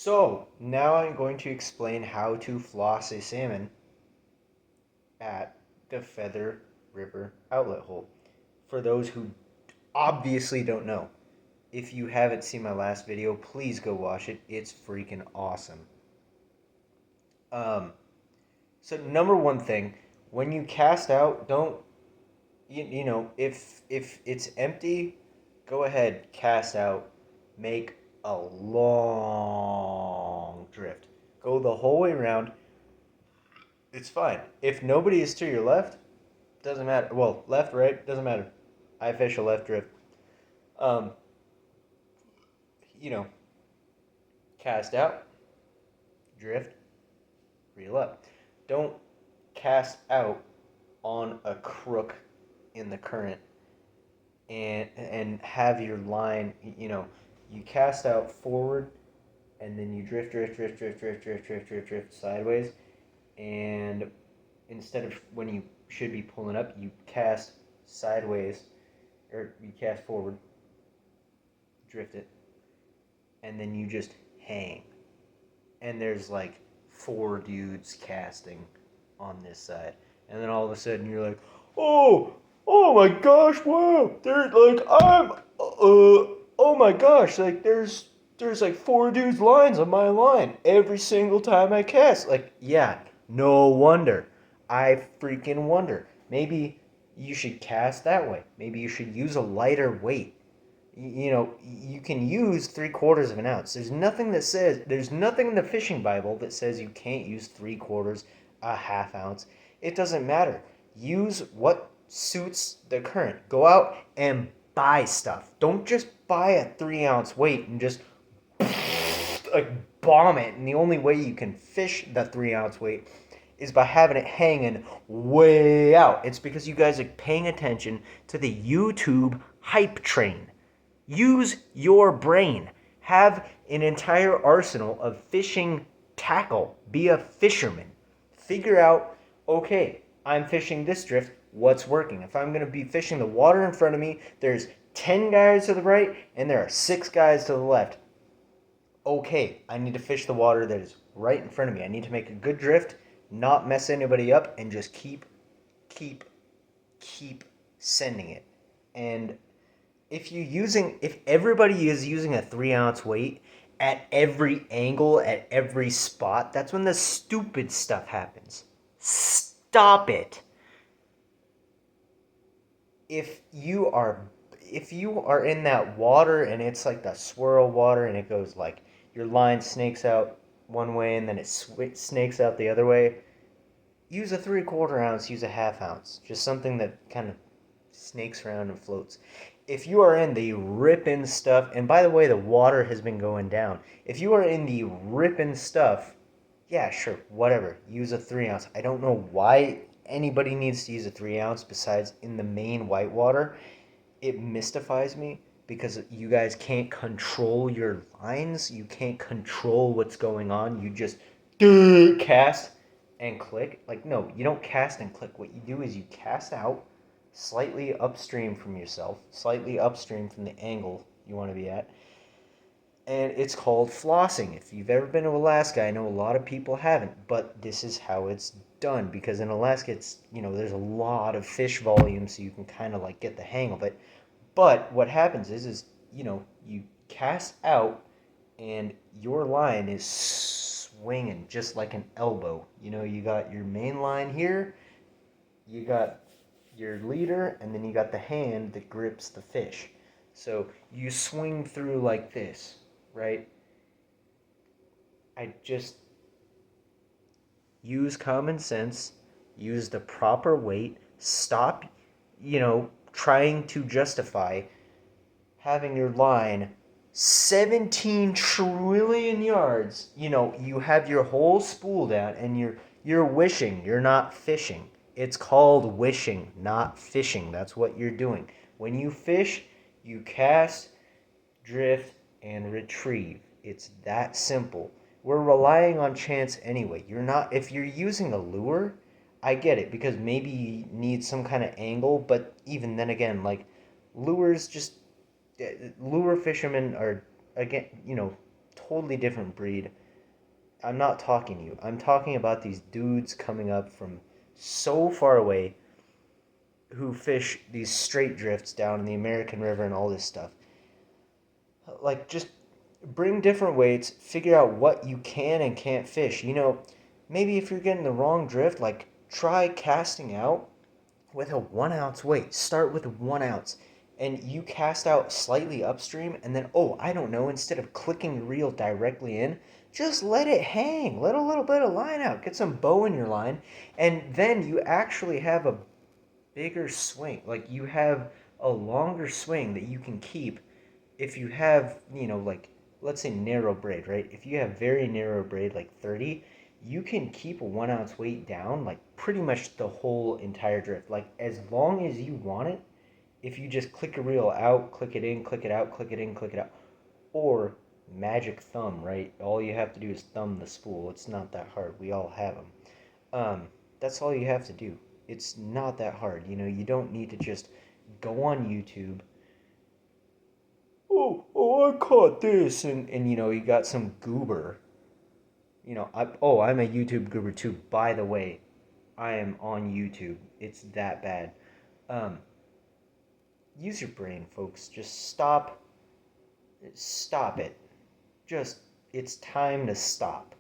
So, now I'm going to explain how to floss a salmon at the Feather River outlet hole. For those who obviously don't know, if you haven't seen my last video, please go watch it. It's freaking awesome. Um, so number one thing, when you cast out, don't if it's empty, go ahead, cast out, make a long drift. Go the whole way around. It's fine. If nobody is to your left, doesn't matter. Well, left, right, doesn't matter. I fish a left drift. Um, you know, cast out, drift, reel up. Don't cast out on a crook in the current and have your line, you cast out forward and then you drift sideways, and instead of when you should be pulling up, you cast sideways or you cast forward, drift it, and then you just hang. And there's like four dudes casting on this side. And then all of a sudden you're like, oh my gosh, wow. There's like, oh my gosh, like there's like four dudes' lines on my line every single time I cast. Like, yeah, no wonder. I freaking wonder. Maybe you should cast that way. Maybe you should use a lighter weight. You can use 3/4 of an ounce. There's nothing in the fishing Bible that says you can't use 3/4, a half ounce. It doesn't matter. Use what suits the current. Go out and buy stuff. Don't just buy a 3 ounce weight and just like bomb it. And the only way you can fish the 3 ounce weight is by having it hanging way out. It's because you guys are paying attention to the YouTube hype train. Use your brain. Have an entire arsenal of fishing tackle. Be a fisherman. Figure out, okay, I'm fishing this drift. What's working? If I'm going to be fishing the water in front of me, there's 10 guys to the right and there are 6 guys to the left. Okay, I need to fish the water that is right in front of me. I need to make a good drift, not mess anybody up, and just keep, keep sending it. And if everybody is using a 3 ounce weight at every angle, at every spot, that's when the stupid stuff happens. Stop it. If you are in that water and it's like the swirl water and it goes like your line snakes out one way and then it snakes out the other way, use a 3/4 ounce, use a half ounce, just something that kind of snakes around and floats. If you are in the ripping stuff, and by the way, the water has been going down. If you are in the ripping stuff, yeah, sure, whatever. Use a 3 ounce. I don't know why anybody needs to use a 3 ounce besides in the main whitewater. It mystifies me because you guys can't control your lines. You can't control what's going on. You just cast and click. Like, no, you don't cast and click. What you do is you cast out slightly upstream from yourself, slightly upstream from the angle you want to be at. And it's called flossing. If you've ever been to Alaska, I know a lot of people haven't, but this is how it's done because in Alaska there's a lot of fish volume so you can kind of like get the hang of it. But what happens is you cast out and your line is swinging just like an elbow. You got your main line here, you got your leader, and then you got the hand that grips the fish. So you swing through like this, right? I just use common sense, use the proper weight, stop, trying to justify having your line 17 trillion yards. You have your whole spool down and you're wishing, you're not fishing. It's called wishing, not fishing. That's what you're doing. When you fish, you cast, drift, and retrieve. It's that simple. We're relying on chance anyway. If you're using a lure, I get it because maybe you need some kind of angle, but even then again, like lures just lure fishermen are again, totally different breed. I'm not talking to you. I'm talking about these dudes coming up from so far away who fish these straight drifts down in the American River and all this stuff. Like, just bring different weights, figure out what you can and can't fish. Maybe if you're getting the wrong drift, like, try casting out with a 1 ounce weight. Start with 1 ounce. And you cast out slightly upstream, and then, oh, I don't know, instead of clicking the reel directly in, just let it hang. Let a little bit of line out. Get some bow in your line. And then you actually have a bigger swing. Like, you have a longer swing that you can keep if you have, like, let's say narrow braid, right? If you have very narrow braid, like 30, you can keep a 1 ounce weight down, like, pretty much the whole entire drift. Like, as long as you want it, if you just click a reel out, click it in, click it out, click it in, click it out, or magic thumb, right? All you have to do is thumb the spool. It's not that hard. We all have them. That's all you have to do. It's not that hard. You don't need to just go on YouTube. Oh, I caught this, and you got some goober. I'm a YouTube goober too. By the way, I am on YouTube. It's that bad. Um, Use your brain, folks. Just stop. Stop it. Just, it's time to stop.